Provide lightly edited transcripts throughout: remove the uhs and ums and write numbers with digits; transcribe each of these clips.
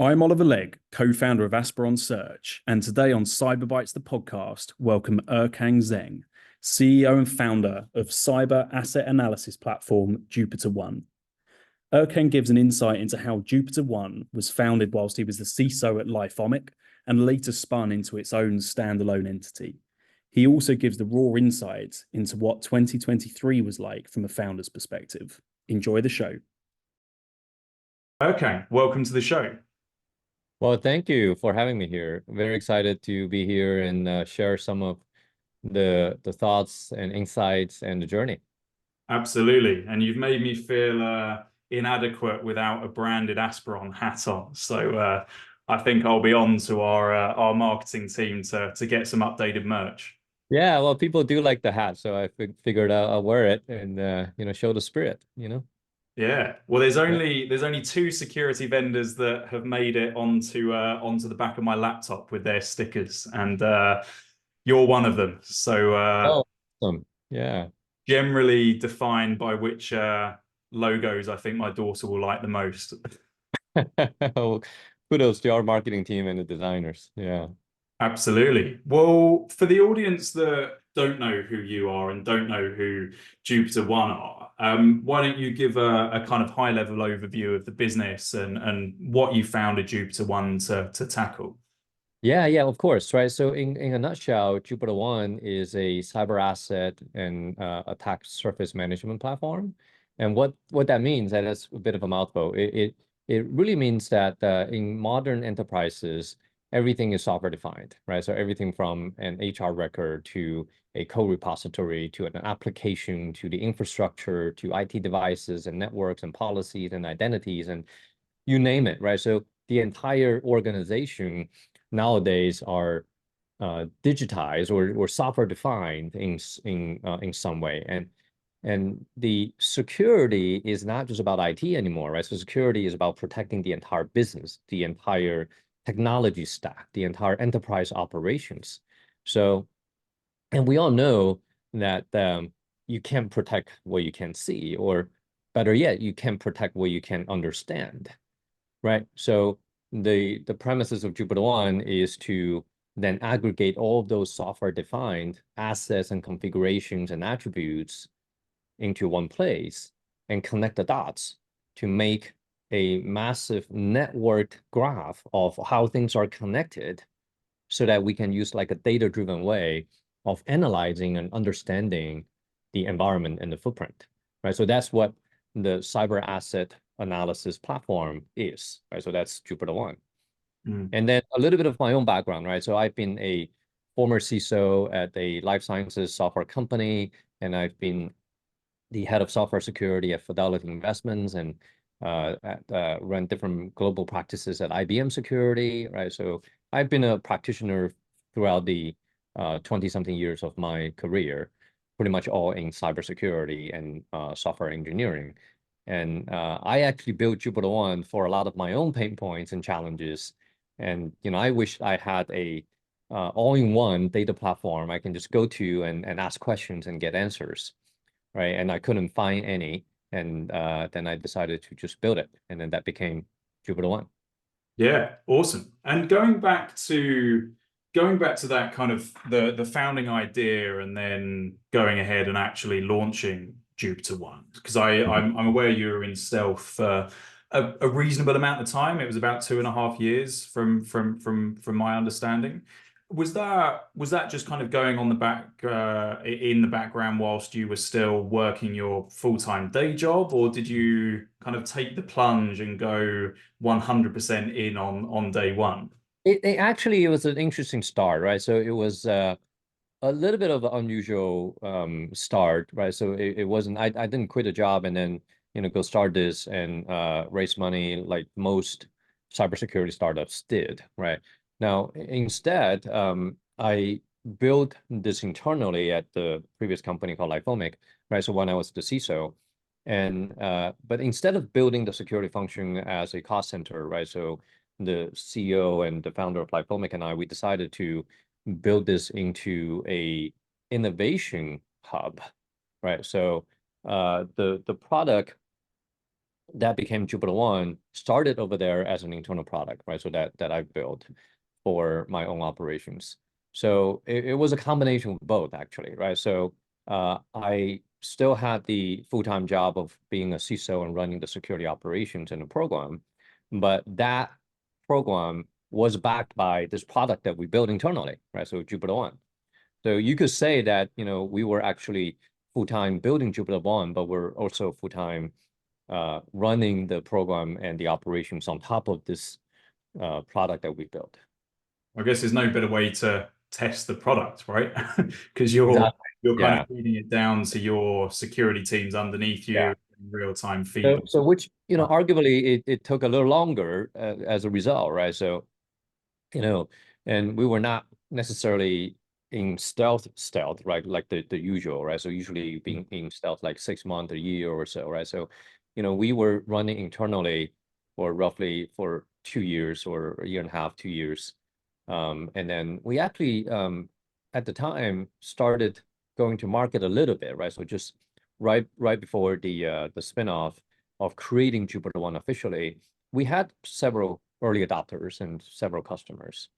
I'm Oliver Legg, co-founder of Asperon Search, and today on Cyberbytes, the podcast, welcome Erkang Zheng, CEO and founder of cyber asset analysis platform Jupiter One. Erkang gives an insight into how Jupiter One was founded whilst he was the CISO at LifeOmic and later spun into its own standalone entity. He also gives the raw insight into what 2023 was like from a founder's perspective. Enjoy the show. Erkang, welcome to the show. Well, thank you for having me here. Very excited to be here and share some of the thoughts and insights and the journey. Absolutely. And you've made me feel inadequate without a branded Asperon hat on. So I think I'll be on to our marketing team to get some updated merch. Yeah, well, people do like the hat, so I figured I'll wear it and show the spirit, Yeah. Well, there's only two security vendors that have made it onto the back of my laptop with their stickers, and you're one of them. So Oh, awesome. Yeah. Generally defined by which logos I think my daughter will like the most. Kudos to our marketing team and the designers. Yeah. Absolutely. Well, for the audience that don't know who you are and don't know who Jupiter One are, why don't you give a kind of high-level overview of the business and what you founded Jupiter One to tackle? Yeah, of course, right? So in a nutshell, Jupiter One is a cyber asset and attack surface management platform. And what that means, and that's a bit of a mouthful, it really means that in modern enterprises, everything is software defined, right? So everything from an HR record to a code repository to an application to the infrastructure to IT devices and networks and policies and identities and you name it, right? So the entire organization nowadays are digitized or software defined in some way, and the security is not just about IT anymore, right? So security is about protecting the entire business, the entire technology stack, the entire enterprise operations. So, and we all know that you can't protect what you can't see, or better yet, you can't protect what you can't understand, right? So the premises of Jupiter One is to then aggregate all of those software-defined assets and configurations and attributes into one place and connect the dots to make a massive networked graph of how things are connected so that we can use like a data-driven way of analyzing and understanding the environment and the footprint, right? So that's what the cyber asset analysis platform is, right? So that's Jupiter One. And then a little bit of my own background, right? So I've been a former CISO at a life sciences software company, and I've been the head of software security at Fidelity Investments and run different global practices at IBM Security, right? So I've been a practitioner throughout the 20-something years of my career, pretty much all in cybersecurity and software engineering. And I actually built Jupiter One for a lot of my own pain points and challenges. And I wish I had a all-in-one data platform I can just go to and ask questions and get answers, right? And I couldn't find any. And then I decided to just build it. And then that became Jupiter One. Yeah, awesome. And going back to that kind of the founding idea and then going ahead and actually launching Jupiter One, because I'm aware you were in stealth for a reasonable amount of time. It was about 2.5 years from my understanding. Was that just kind of going on in the background whilst you were still working your full-time day job, or did you kind of take the plunge and go 100% in on day one? It actually was an interesting start, right? So it was a little bit of an unusual start, right? So it wasn't, I didn't quit a job and then, go start this and raise money like most cybersecurity startups did, right? Now, instead, I built this internally at the previous company called LifeOmic, right? So when I was the CISO, and but instead of building the security function as a cost center, right? So the CEO and the founder of LifeOmic and we decided to build this into a innovation hub, right? So the product that became Jupiter One, started over there as an internal product, right? So that I built for my own operations. So it was a combination of both, actually, right? So I still had the full-time job of being a CISO and running the security operations in the program, but that program was backed by this product that we built internally, right? So Jupiter One. So you could say that, we were actually full-time building Jupiter One, but we're also full-time running the program and the operations on top of this product that we built. I guess there's no better way to test the product, right? Because you're Exactly. you're kind Yeah. of feeding it down to your security teams underneath you Yeah. in real-time So, feedback. so which, arguably it took a little longer as a result, right? So, you know, and we were not necessarily in stealth, right? Like the usual, right? So usually being in stealth like 6 months, a year or so, right? So, we were running internally for roughly for 2 years or a year and a half, 2 years. And then we actually, at the time, started going to market a little bit, right? So just right before the spinoff of creating Jupiter One officially, we had several early adopters and several customers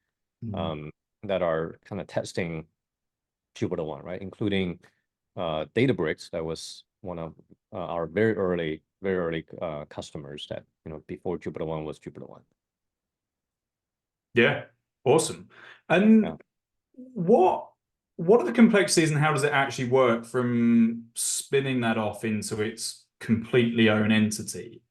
Mm. um, that are kind of testing Jupiter One, right? Including Databricks, that was one of our very early customers that, before Jupiter One was Jupiter One. Yeah, awesome. Yeah. And what what are the complexities and how does it actually work from spinning that off into its completely own entity?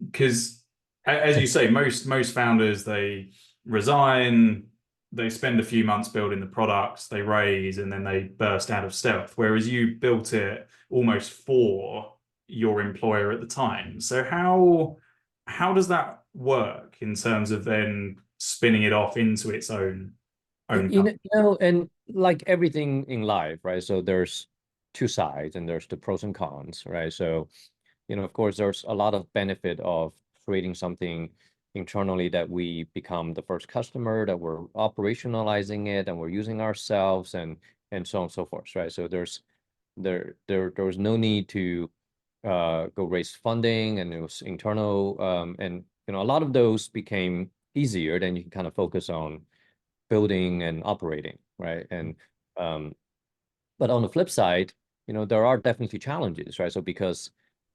Because as you say, most founders, they resign, they spend a few months building the products, they raise, and then they burst out of stealth. Whereas you built it almost for your employer at the time. So how does that work in terms of then spinning it off into its own company? And like everything in life, right? So there's two sides and there's the pros and cons, right? So, of course, there's a lot of benefit of creating something internally that we become the first customer, that we're operationalizing it and we're using ourselves and so on and so forth, right? So there was no need to go raise funding, and it was internal, and a lot of those became easier. Then you can kind of focus on building and operating, right? And but on the flip side, there are definitely challenges, right? So because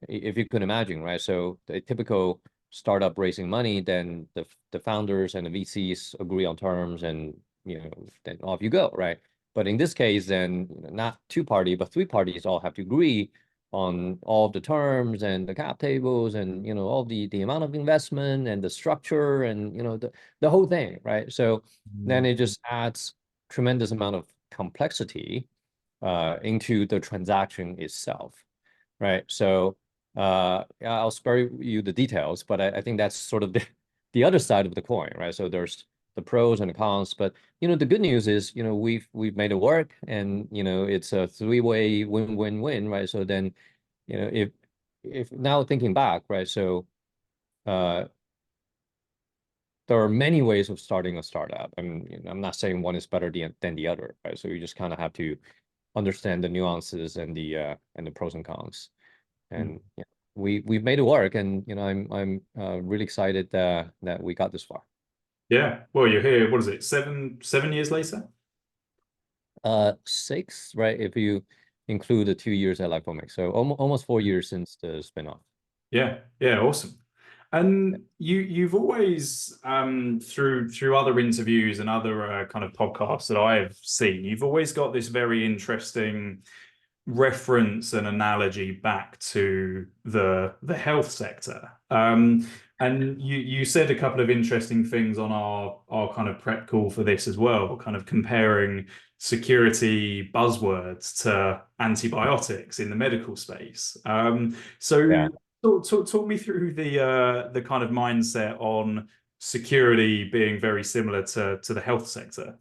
if you could imagine, right? So the typical startup raising money, then the founders and the VCs agree on terms, and then off you go, right? But in this case, then not two party, but three parties all have to agree on all the terms and the cap tables and all the amount of investment and the structure and the whole thing, right? So then it just adds tremendous amount of complexity into the transaction itself, right? So I'll spare you the details, but I think that's sort of the other side of the coin, right? So there's the pros and the cons, but the good news is we've made it work, and it's a three-way win-win-win, right? So then if now thinking back, right? So uh, there are many ways of starting a startup. I mean, I'm not saying one is better than the other, right? So you just kind of have to understand the nuances and the pros and cons. And we've made it work, and I'm really excited that we got this far. Yeah. Well, you're here, what is it, 7 years later? 6, right? If you include the 2 years at LifeOmic, so almost 4 years since the spinoff. Yeah, yeah, awesome. And you've always through other interviews and other kind of podcasts that I've seen, you've always got this very interesting reference and analogy back to the health sector. And you said a couple of interesting things on our kind of prep call for this as well, kind of comparing security buzzwords to antibiotics in the medical space. So Yeah. talk me through the kind of mindset on security being very similar to the health sector.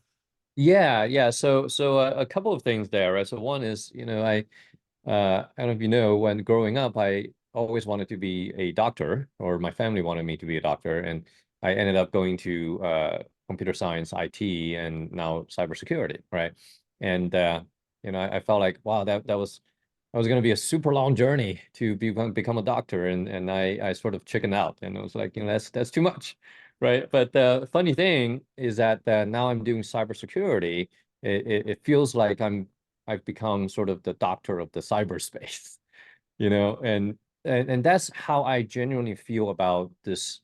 Yeah. So a couple of things there, right? So one is, I don't know if you know, when growing up, I always wanted to be a doctor, or my family wanted me to be a doctor, and I ended up going to computer science, IT, and now cybersecurity, right? And I felt like, wow, that was I was going to be a super long journey to become a doctor, and I sort of chickened out, and I was like, that's too much, right? But the funny thing is that now I'm doing cybersecurity. It feels like I've become sort of the doctor of the cyberspace, and that's how I genuinely feel about this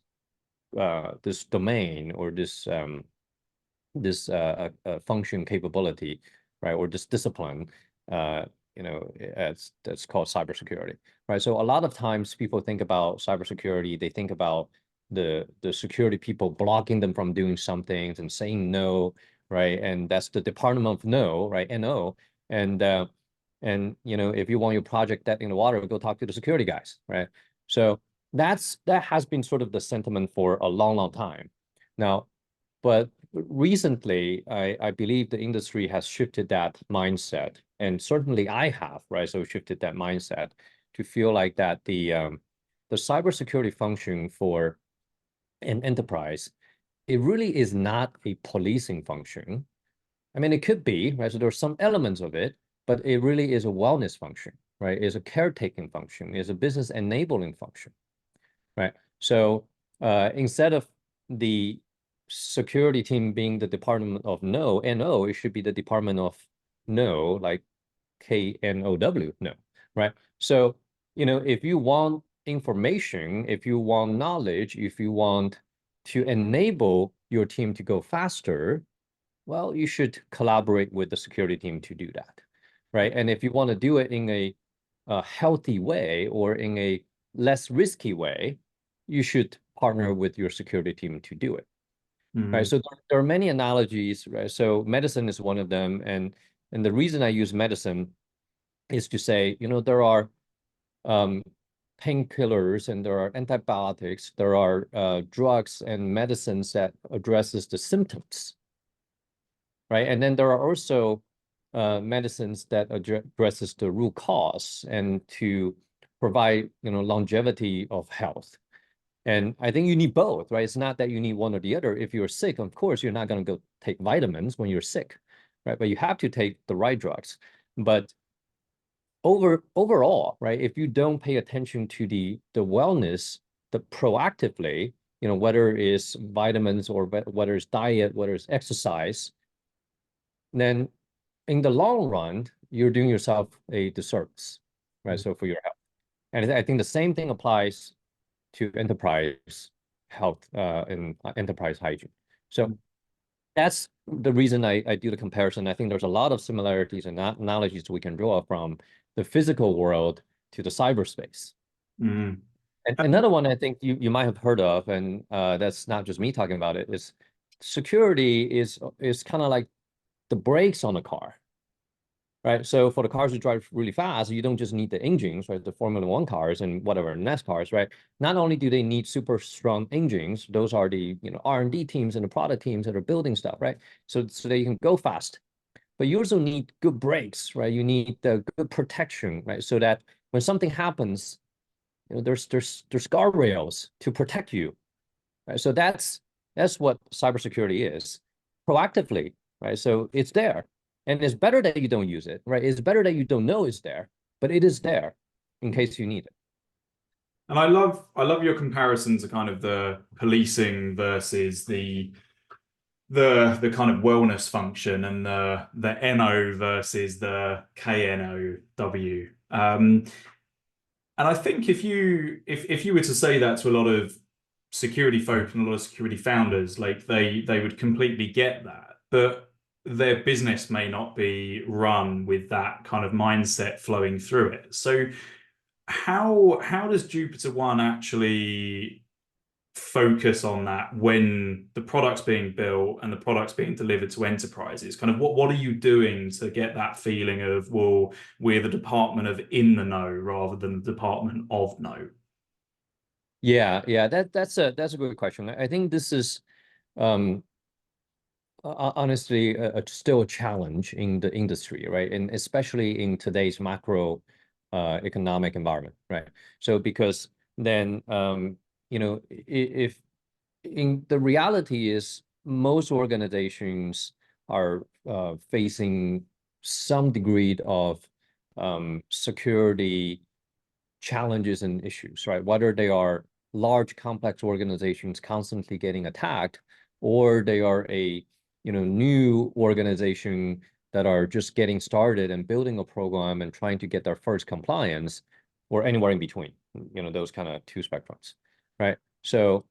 domain, or this function capability, right? Or this discipline, that's called cybersecurity, right? So a lot of times people think about cybersecurity, they think about the security people blocking them from doing some things and saying no, right? And that's the Department of No, right? NO. And if you want your project dead in the water, go talk to the security guys, right? So that has been sort of the sentiment for a long, long time now. But recently, I believe the industry has shifted that mindset, and certainly I have, right? So shifted that mindset to feel like that the cybersecurity function for an enterprise, it really is not a policing function. I mean, it could be, right? So there's some elements of it, but it really is a wellness function, right? It's a caretaking function, it's a business enabling function, right? So instead of the security team being the Department of No, NO, it should be the Department of No, like KNOW, no, right? So, if you want information, if you want knowledge, if you want to enable your team to go faster, well, you should collaborate with the security team to do that, right? And if you want to do it in a healthy way, or in a less risky way, you should partner with your security team to do it, right? So there are many analogies, right? So medicine is one of them, and the reason I use medicine is to say, there are painkillers, and there are antibiotics, there are drugs and medicines that addresses the symptoms, right? And then there are also medicines that addresses the root cause, and to provide longevity of health. And I think you need both, right? It's not that you need one or the other. If you're sick, of course, you're not going to go take vitamins when you're sick, right? But you have to take the right drugs. But overall, right, if you don't pay attention to the wellness, the proactively, whether it's vitamins, or whether it's diet, whether it's exercise, then in the long run, you're doing yourself a disservice, right? So for your health. And I think the same thing applies to enterprise health and enterprise hygiene. So that's the reason I do the comparison. I think there's a lot of similarities and analogies we can draw from the physical world to the cyberspace. Mm. And another one I think you might have heard of, and that's not just me talking about it, is security is kind of like the brakes on a car, right? So for the cars who drive really fast, you don't just need the engines, right? The Formula One cars and whatever NASCARs, right? Not only do they need super strong engines, those are the R&D teams and the product teams that are building stuff, right? So they can go fast, but you also need good brakes, right? You need the good protection, right? So that when something happens, there's guardrails to protect you, right? So that's what cybersecurity is, proactively, right? So it's there. And it's better that you don't use it, right? It's better that you don't know it's there, but it is there in case you need it. And I love your comparison to kind of the policing versus the kind of wellness function, and the NO versus the KNOW. And I think if you were to say that to a lot of security folk and a lot of security founders, like they would completely get that, but their business may not be run with that kind of mindset flowing through it. So how does Jupiter One actually focus on that when the product's being built and the product's being delivered to enterprises? Kind of what are you doing to get that feeling of, well, we're the department of in the know rather than the department of know? Yeah, that's a good question. I think this is honestly still a challenge in the industry, right? And especially in today's macro economic environment, right? So because then if in the reality is most organizations are facing some degree of security challenges and issues, right? Whether they are large, complex organizations constantly getting attacked, or they are a new organization that are just getting started and building a program and trying to get their first compliance, or anywhere in between, those kind of two spectrums, right? So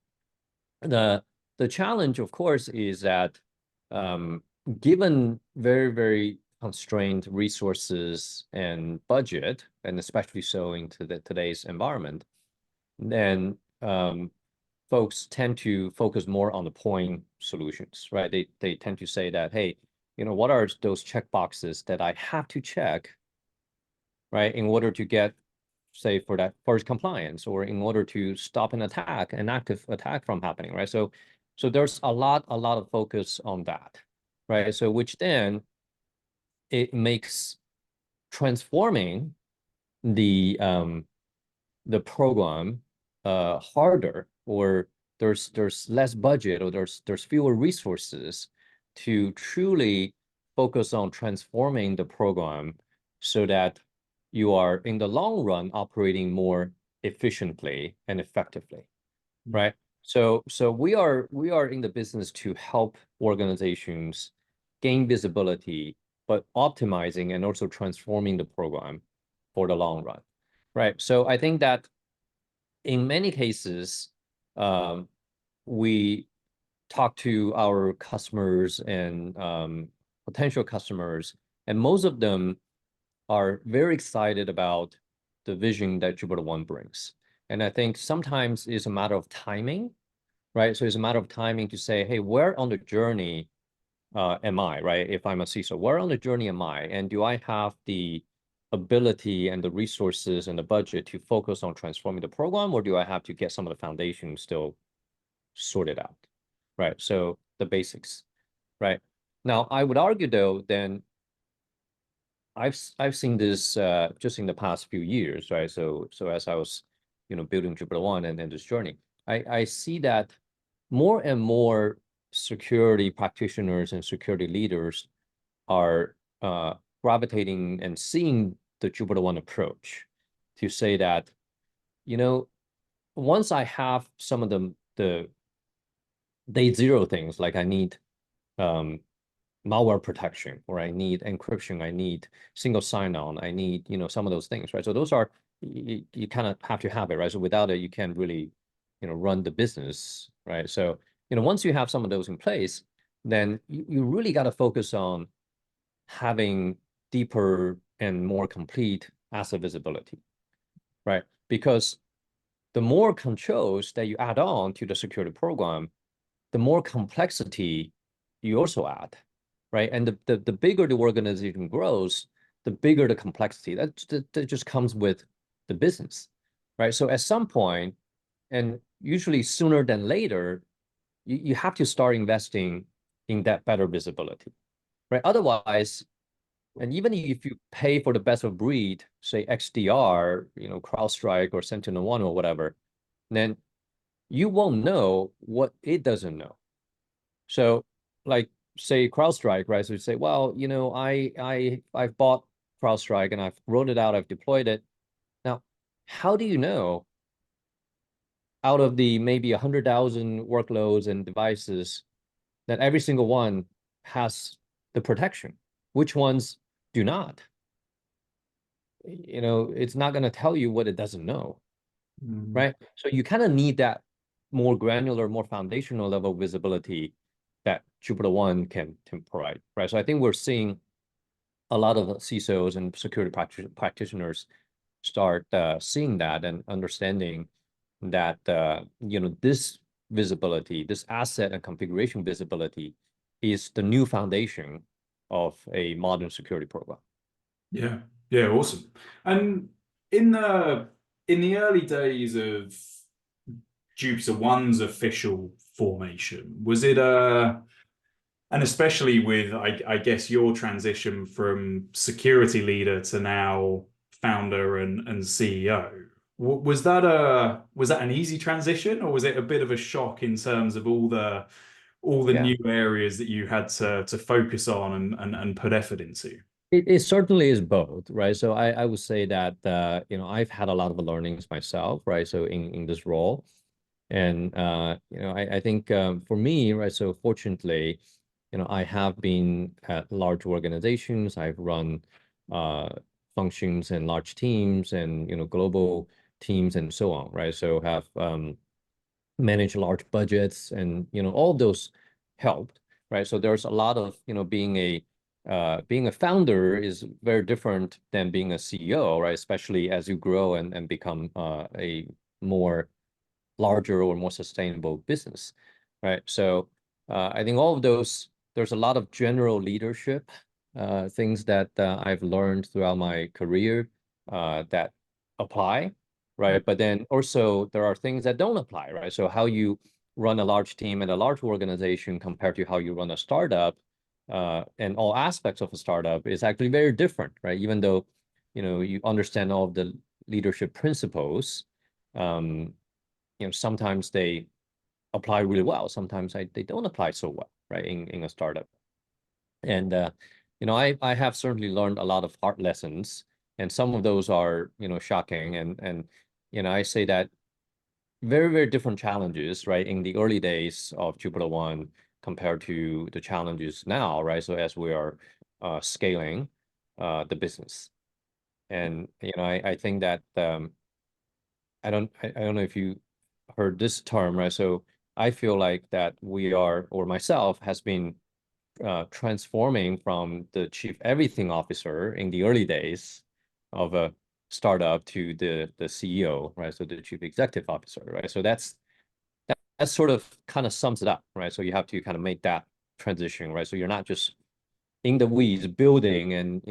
the challenge, of course, is that given very, very constrained resources and budget, and especially so into today's environment, then folks tend to focus more on the point solutions, right? They tend to say that, hey, what are those checkboxes that I have to check, right, in order to get, say, for that first compliance, or in order to stop an active attack from happening, right? So there's a lot of focus on that, right? So which then it makes transforming the program harder, or there's less budget, or there's fewer resources to truly focus on transforming the program so that you are in the long run operating more efficiently and effectively, right? So we are in the business to help organizations gain visibility, but optimizing and also transforming the program for the long run, right? So I think that in many cases, we talk to our customers and potential customers, and most of them are very excited about the vision that Jupiter One brings. And I think sometimes it's a matter of timing, right? So it's a matter of timing to say, hey, where on the journey am I, right? If I'm a CISO, where on the journey am I? And do I have the ability and the resources and the budget to focus on transforming the program, or do I have to get some of the foundation still sorted out, right? So the basics, right? Now, I would argue, though, then I've seen this just in the past few years, right? So as I was, building Jupiter One and then this journey, I see that more and more security practitioners and security leaders are gravitating and seeing the Jupiter One approach to say that, once I have some of the day zero things, like I need malware protection, or I need encryption, I need single sign-on, I need, some of those things, right? So those are, you kind of have to have it, right? So without it, you can't really, run the business, right? So, once you have some of those in place, then you really got to focus on having deeper and more complete asset visibility, right? Because the more controls that you add on to the security program, the more complexity you also add, right? And the bigger the organization grows, the bigger the complexity. That just comes with the business, right? So at some point, and usually sooner than later, you have to start investing in that better visibility, right? Otherwise, and even if you pay for the best of breed, say XDR, CrowdStrike or SentinelOne or whatever, then you won't know what it doesn't know. So, like, say CrowdStrike, right? So you say, well, I've bought CrowdStrike and I've rolled it out, I've deployed it. Now, how do you know out of the maybe 100,000 workloads and devices that every single one has the protection? Which ones do not? It's not going to tell you what it doesn't know, right? So you kind of need that more granular, more foundational level visibility that Jupiter One can provide, right? So I think we're seeing a lot of CISOs and security practitioners start seeing that and understanding that this visibility, this asset and configuration visibility, is the new foundation of a modern security program. Yeah, yeah, awesome. And in the early days of Jupiter One's official formation, was it and especially with I guess your transition from security leader to now founder and CEO, was that an easy transition, or was it a bit of a shock in terms of all the Yeah. new areas that you had to focus on and put effort into? It certainly is both, right? So I would say that I've had a lot of learnings myself, right? So in this role, and I think for me, right? So fortunately, I have been at large organizations. I've run uh, functions and large teams, and global teams, and so on, right? So have managed large budgets, and all those helped, right? So there's a lot of being a founder is very different than being a CEO, right? Especially as you grow and become a more larger or more sustainable business, right? So I think all of those, there's a lot of general leadership things that I've learned throughout my career that apply, right? But then also there are things that don't apply, right? So how you run a large team and a large organization compared to how you run a startup and all aspects of a startup is actually very different, right? Even though, you understand all of the leadership principles, um, sometimes they apply really well. Sometimes they don't apply so well, right, in a startup. And I have certainly learned a lot of hard lessons, and some of those are shocking. And I say that very, very different challenges, right, in the early days of Jupiter One compared to the challenges now, right? So as we are scaling the business, and I think that I don't know if you heard this term, right? So I feel like that we are, or myself, has been transforming from the chief everything officer in the early days of a startup to the CEO, right? So the chief executive officer, right? So that sort of kind of sums it up, right? So you have to kind of make that transition, right? So you're not just in the weeds building and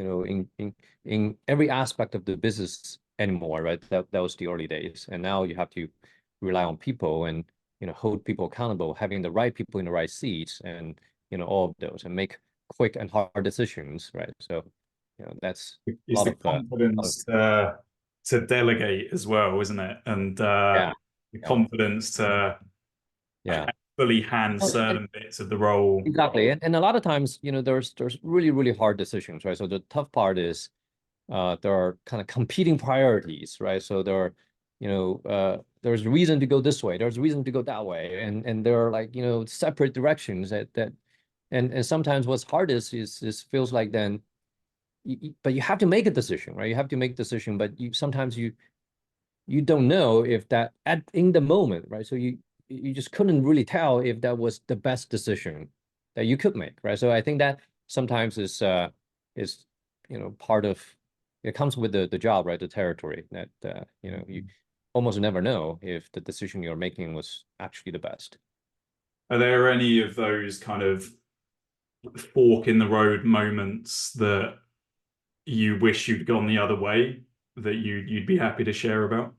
in every aspect of the business anymore, right? That was the early days, and now you have to rely on people and hold people accountable, having the right people in the right seats, and all of those, and make quick and hard decisions, right? So that's a It's lot the of confidence to delegate as well, isn't it? And yeah, the yeah, confidence to yeah. fully hand Well, certain bits of the role. exactly, and a lot of times there's really, really hard decisions, right? So the tough part is there are kind of competing priorities, right? So there's reason to go this way, there's reason to go that way, and there are like separate directions that and sometimes what's hardest is feels like then, but you have to make a decision, right? You have to make a decision, but sometimes you don't know if that in the moment, right? So you just couldn't really tell if that was the best decision that you could make, right? So I think that sometimes is part of it, comes with the job, right? The territory that you almost never know if the decision you're making was actually the best. Are there any of those kind of fork in the road moments that you wish you'd gone the other way that you'd be happy to share about?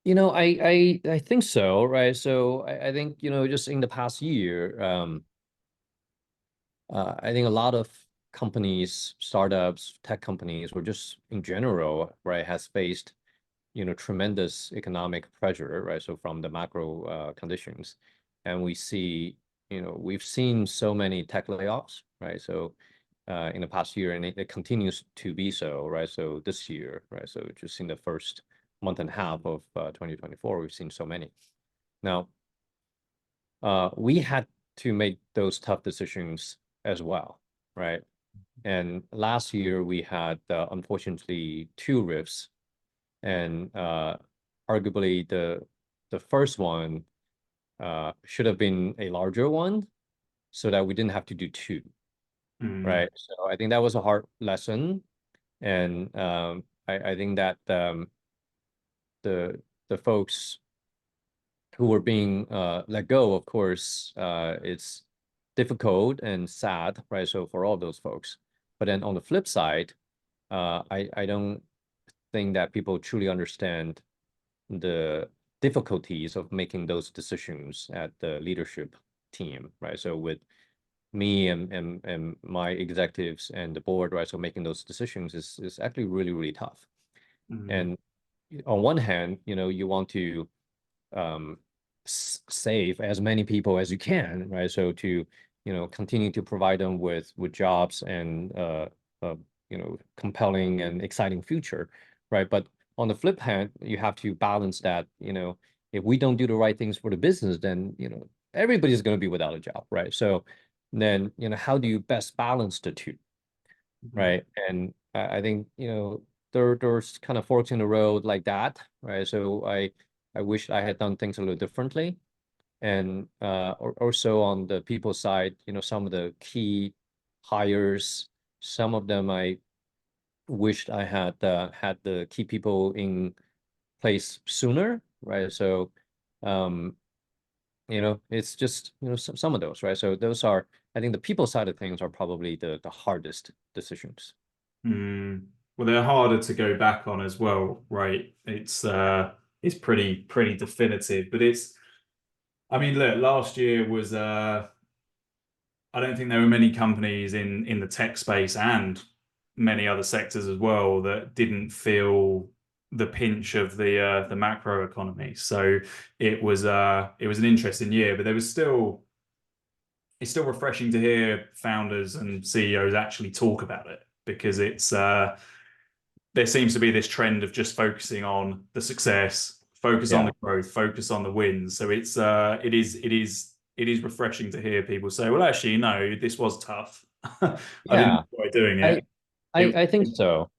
I think so, right? So I think just in the past year, I think a lot of companies, startups, tech companies, or just in general, right, has faced tremendous economic pressure, right? So from the macro conditions, and we've seen so many tech layoffs, right? So in the past year, and it continues to be so, right? So this year, right? So just in the first month and a half of 2024, we've seen so many. Now, we had to make those tough decisions as well, right? And last year we had unfortunately two rifts, and arguably the first one should have been a larger one, so that we didn't have to do two, Mm, right? So I think that was a hard lesson, and I think that the folks who were being let go, of course, it's difficult and sad, right? So for all those folks, but then on the flip side, I don't think that people truly understand the difficulties of making those decisions at the leadership team, right? So with me and my executives and the board, right? So making those decisions is actually really, really tough. mm, And on one hand, you want to um, save as many people as you can, right? So to continue to provide them with jobs and compelling and exciting future, right? But on the flip hand, you have to balance that. If we don't do the right things for the business, then everybody's going to be without a job, right? So then how do you best balance the two, right? And I think there's kind of forks in the road like that, right? So I wish I had done things a little differently. And also on the people side, some of the key hires, some of them I wished I had had the key people in place sooner, right? So it's just some of those, right? So those are, I think the people side of things are probably the hardest decisions. Well, they're harder to go back on as well, right? It's pretty definitive, but I mean, look, last year was I don't think there were many companies in the tech space and many other sectors as well that didn't feel the pinch of the macro economy. So it was an interesting year, but it's still refreshing to hear founders and CEOs actually talk about it, because there seems to be this trend of just focusing on the success, focus on the growth, focus on the wins. So it is refreshing to hear people say, well, actually, no, this was tough. I didn't enjoy doing I, it. I think so.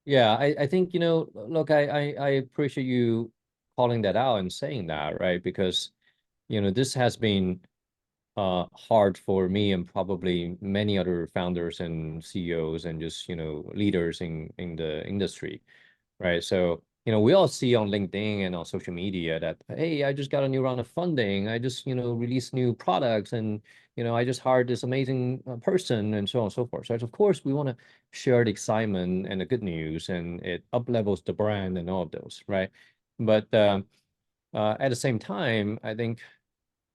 Yeah, I think, look, I appreciate you calling that out and saying that, right? Because, this has been hard for me and probably many other founders and CEOs and just, leaders in the industry, right? So, we all see on LinkedIn and on social media that, hey, I just got a new round of funding. I just, released new products, and, I just hired this amazing person, and so on and so forth. So of course, we want to share the excitement and the good news, and it up levels the brand and all of those, right? But at the same time, I think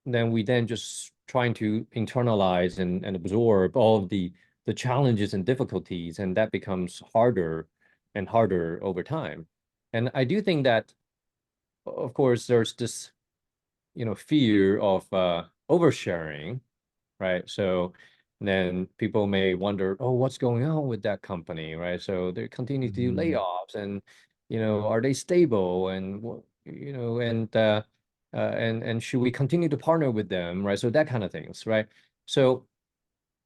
then we just trying to internalize and absorb all of the challenges and difficulties, and that becomes harder and harder over time. And I do think that, of course, there's this, fear of oversharing, right? So then people may wonder, oh, what's going on with that company, right? So they continue to do layoffs, and, are they stable? And what, and should we continue to partner with them, right? So that kind of things, right? So,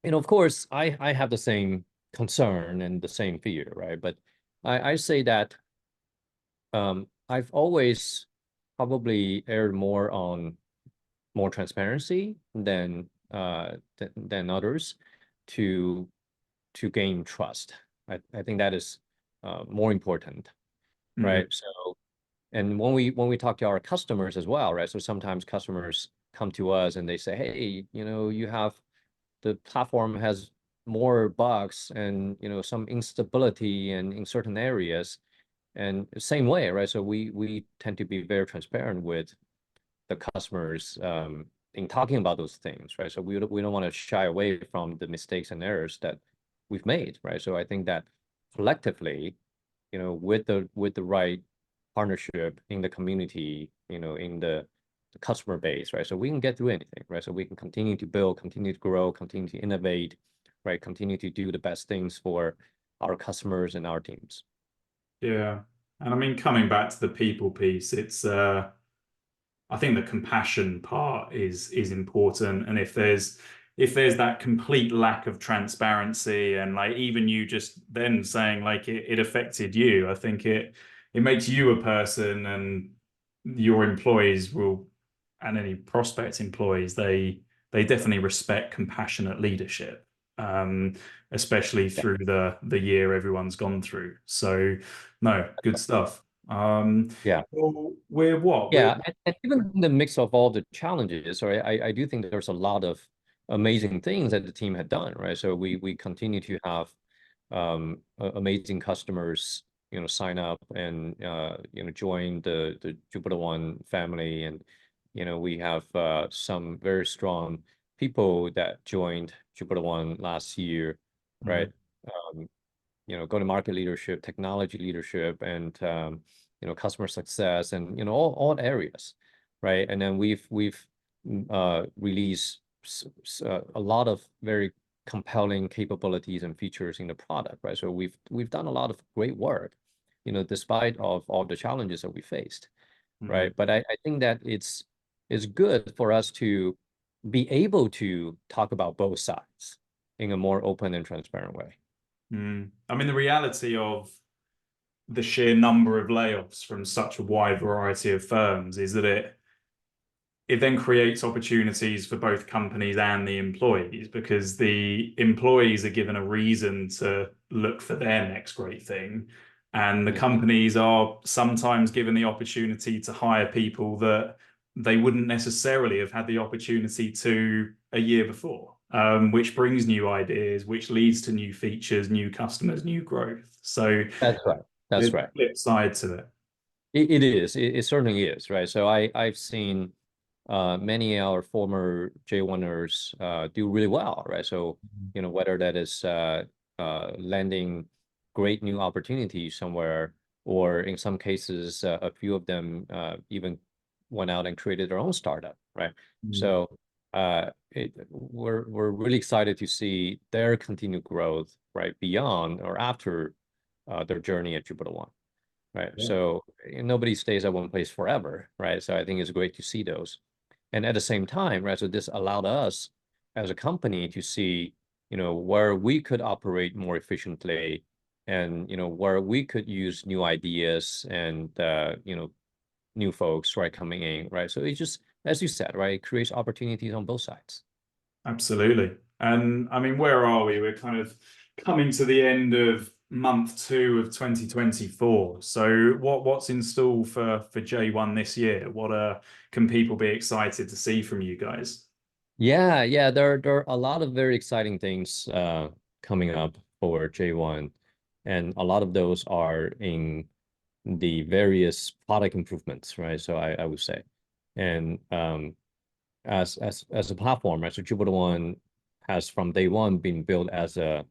of course, I have the same concern and the same fear, right? But I say that I've always probably erred more on more transparency than others to gain trust. I think that is more important, right? So, and when we talk to our customers as well, right? So sometimes customers come to us and they say, hey, the platform has more bugs and some instability and in certain areas, and same way, right? So we tend to be very transparent with the customers in talking about those things, right? So we don't want to shy away from the mistakes and errors that we've made, right? So I think that collectively, with the right partnership in the community, in the customer base, right? So we can get through anything, right? So we can continue to build, continue to grow, continue to innovate, right? Continue to do the best things for our customers and our teams. Yeah. And I mean, coming back to the people piece, it's I think the compassion part is important. And if there's that complete lack of transparency, and like even you just then saying like it affected you, I think it makes you a person, and your employees will, and any prospect employees, they definitely respect compassionate leadership, especially through the year everyone's gone through. So no, good stuff. Yeah. Well, we're what? Yeah, and even in the mix of all the challenges, right, I do think there's a lot of amazing things that the team had done, right? So we continue to have amazing customers, sign up and join the Jupiter One family, and we have some very strong people that joined Jupiter One last year, right? Go-to-market leadership, technology leadership, and customer success, and all areas, right? And then we've released a lot of very compelling capabilities and features in the product, right? So we've done a lot of great work, despite of all the challenges that we faced, right? But I think that it's good for us to be able to talk about both sides in a more open and transparent way. I mean, the reality of the sheer number of layoffs from such a wide variety of firms is that it then creates opportunities for both companies and the employees, because the employees are given a reason to look for their next great thing. And the companies are sometimes given the opportunity to hire people that they wouldn't necessarily have had the opportunity to a year before, which brings new ideas, which leads to new features, new customers, new growth. So that's right. That's right. Flip side to it. It is. It certainly is, right? So I've seen many of our former J1ers do really well, right? So, whether that is landing great new opportunities somewhere, or in some cases, a few of them even went out and created their own startup, right? So we're really excited to see their continued growth, right, beyond or after their journey at Jupiter One, right? So nobody stays at one place forever, right? So I think it's great to see those. And at the same time, right, so this allowed us as a company to see, where we could operate more efficiently, and, where we could use new ideas and, new folks, right, coming in, right? So it just, as you said, right, it creates opportunities on both sides. Absolutely. And I mean, where are we? We're kind of coming to the end of month 2 of 2024. So what's in store for J1 this year? What can people be excited to see from you guys? Yeah, there are a lot of very exciting things coming up for J1, and a lot of those are in the various product improvements, right? So I would say, and as a platform, right? So Jupiter One has from day one been built as a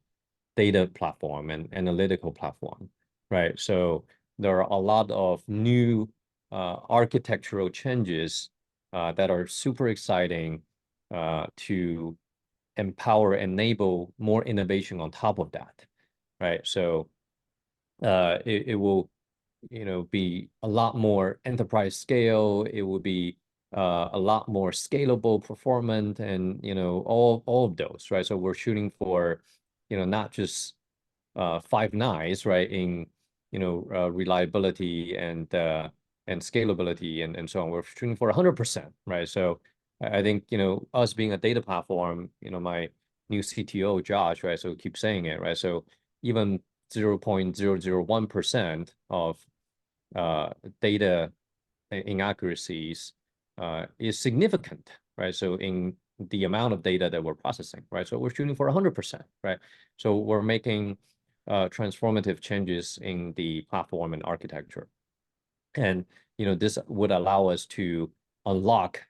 data platform and analytical platform, right? So there are a lot of new architectural changes that are super exciting to empower, enable more innovation on top of that, right? So it will, be a lot more enterprise scale. It will be a lot more scalable, performant, and all of those, right? So we're shooting for, not just 5 nines, right, in reliability and scalability and so on. We're shooting for 100%, right? So I think us being a data platform, my new CTO Josh, right, so keep saying it, right? So even 0.001% of data inaccuracies is significant, right? So in the amount of data that we're processing, right? So we're shooting for 100%, right? So we're making transformative changes in the platform and architecture. And, this would allow us to unlock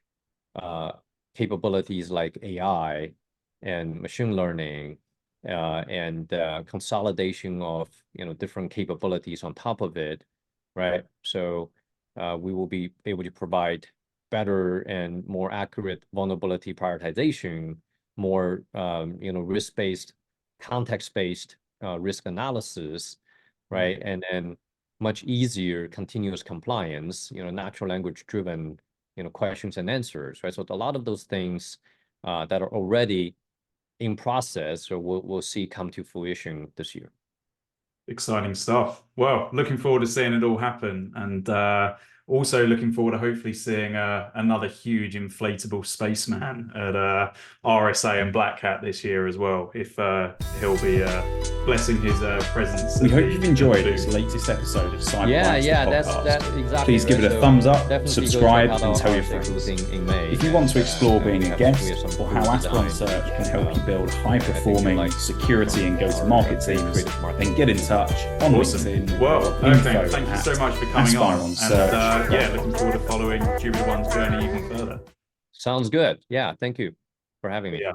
capabilities like AI and machine learning and consolidation of, different capabilities on top of it, right? So we will be able to provide better and more accurate vulnerability prioritization, more, risk-based, context-based risk analysis, right? And then much easier continuous compliance, natural language-driven, questions and answers, right? So a lot of those things that are already in process, or we'll see come to fruition this year. Exciting stuff. Well, looking forward to seeing it all happen, and also looking forward to hopefully seeing another huge inflatable spaceman at RSA and Black Hat this year as well, if he'll be blessing his presence. We hope you've enjoyed this latest episode of Cyberbytes, Yeah, the that's podcast. exactly. Please give it a thumbs up, subscribe, and tell your friends. In May, If you want to explore being a guest, or how Aspirant Search can help you build high-performing security and go-to-market teams, then get in touch on LinkedIn. Well, okay, thank you so much for coming on. And looking forward to following Jupiter One's journey even further. Sounds good. Yeah, thank you for having me. Yeah.